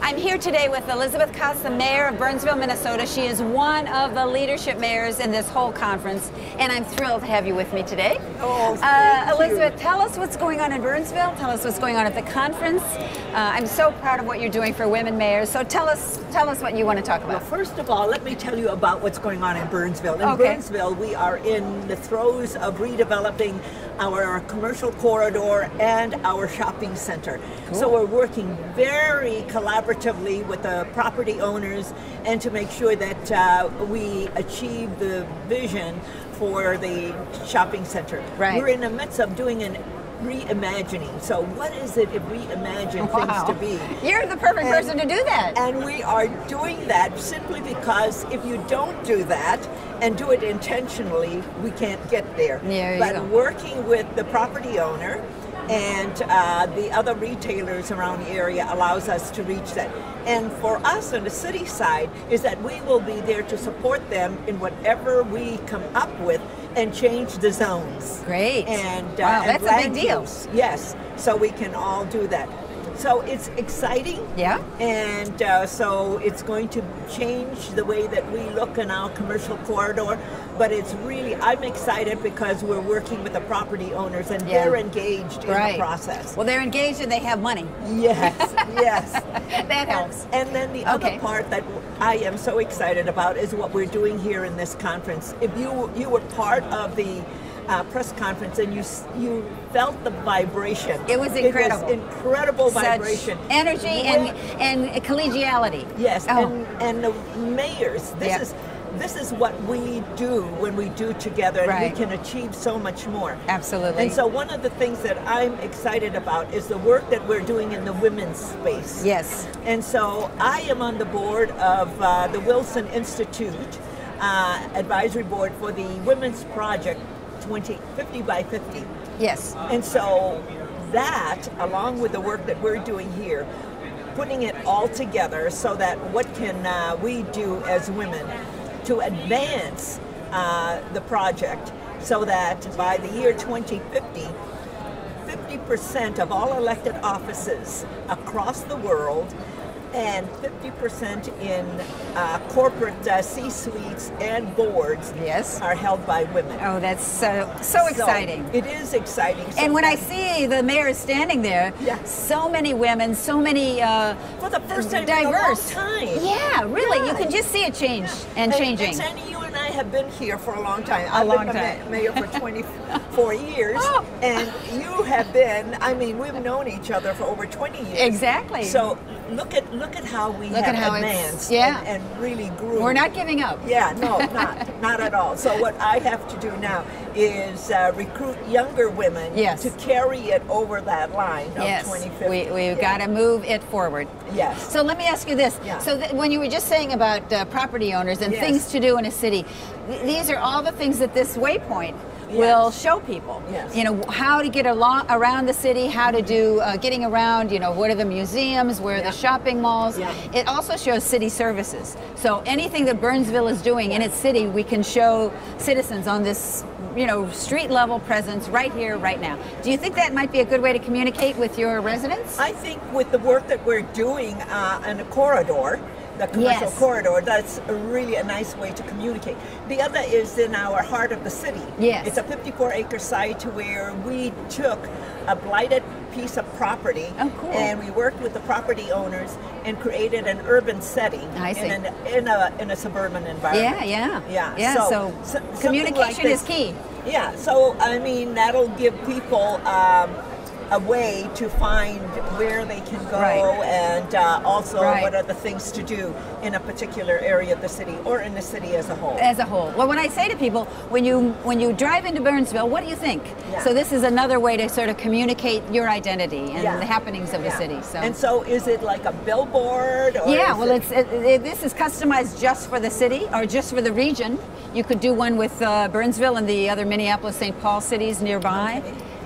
I'm here today with Elizabeth Kautz, the mayor of Burnsville, Minnesota. She is one of the leadership mayors in this whole conference, and I'm thrilled to have you with me today. Oh, Elizabeth, tell us what's going on in Burnsville. Tell us what's going on at the conference. I'm so proud of what you're doing for women mayors. So tell us what you want to talk about. Well, first of all, let me tell you about what's going on in Burnsville. In Burnsville, we are in the throes of redeveloping our commercial corridor and our shopping center. Cool. So we're working very collaboratively with the property owners and to make sure that we achieve the vision for the shopping center. Right. We're in the midst of doing an reimagining. So what is it if we imagine things to be? You're the perfect person to do that. And we are doing that simply because if you don't do that and do it intentionally, we can't get there. But working with the property owner and the other retailers around the area allows us to reach that. And for us on the city side is that we will be there to support them in whatever we come up with and change the zones. Great. And wow, and that's a big deal. Yes, so we can all do that. So it's exciting. Yeah. And so it's going to change the way that we look in our commercial corridor. But it's really, I'm excited because we're working with the property owners and they're engaged in the process. Well, they're engaged and they have money. Yes, yes. That helps. And then the other part that I am so excited about is what we're doing here in this conference. If you were part of the press conference and you felt the vibration. It was incredible. It was incredible vibration. Such energy and collegiality. Yes, and the mayors, this is what we do when we do together, and we can achieve so much more. Absolutely. And so one of the things that I'm excited about is the work that we're doing in the women's space. Yes. And so I am on the board of the Wilson Institute advisory board for the Women's Project 50 by 50. Yes. And so that, along with the work that we're doing here, putting it all together so that what can we do as women to advance the project so that by the year 2050, 50% of all elected offices across the world and 50% in corporate C-suites and boards are held by women. Oh, that's so exciting. It is exciting. And when I see the mayor standing there, so many women, so many for the first time diverse. In a long time. Yeah, really. You can just see it change and changing. And Sandy, you and I have been here for a long time. I've been mayor for 24 years. And you have been, I mean, we've known each other for over 20 years. Exactly. So look at how we have advanced and really grew. We're not giving up. Yeah, no, not at all. So what I have to do now is recruit younger women to carry it over that line of 2050. We've got to move it forward. Yes. So let me ask you this. So when you were just saying about property owners and things to do in a city, these are all the things that this waypoint will show people. You know, how to get around the city, how to do getting around, you know, what are the museums, where are the shopping malls. It also shows city services. So anything that Burnsville is doing in its city, we can show citizens on this, you know, street level presence right here, right now. Do you think that might be a good way to communicate with your residents? I think with the work that we're doing in the corridor, the commercial corridor, that's really a nice way to communicate. The other is in our heart of the city. Yes. It's a 54-acre site where we took a blighted piece of property and we worked with the property owners and created an urban setting in a suburban environment. Yeah. So communication is key. Yeah, so I mean, that'll give people a way to find where they can go and also what are the things to do in a particular area of the city or in the city as a whole. As a whole. Well, when I say to people, when you drive into Burnsville, what do you think? So this is another way to sort of communicate your identity and the happenings of the city. So. And so is it like a billboard? Or this is customized just for the city or just for the region. You could do one with Burnsville and the other Minneapolis, St. Paul cities nearby.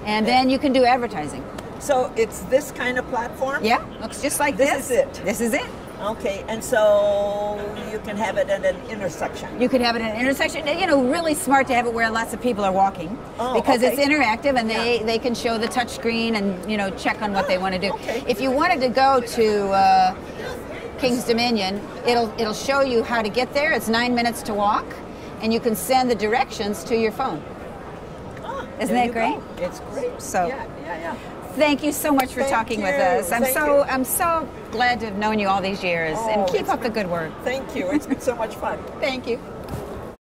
And then you can do advertising. So it's this kind of platform? Yeah, looks just like this. This is it? This is it. Okay, and so you can have it at an intersection. You could have it at an intersection. You know, really smart to have it where lots of people are walking because it's interactive and they can show the touch screen and, you know, check on what they want to do. If you wanted to go to King's Dominion, it'll show you how to get there. It's 9 minutes to walk, and you can send the directions to your phone. Isn't that great? Go. It's great. So, yeah. Thank you so much for talking with us. I'm so glad to have known you all these years, and keep up the good work. Thank you. It's been so much fun. Thank you.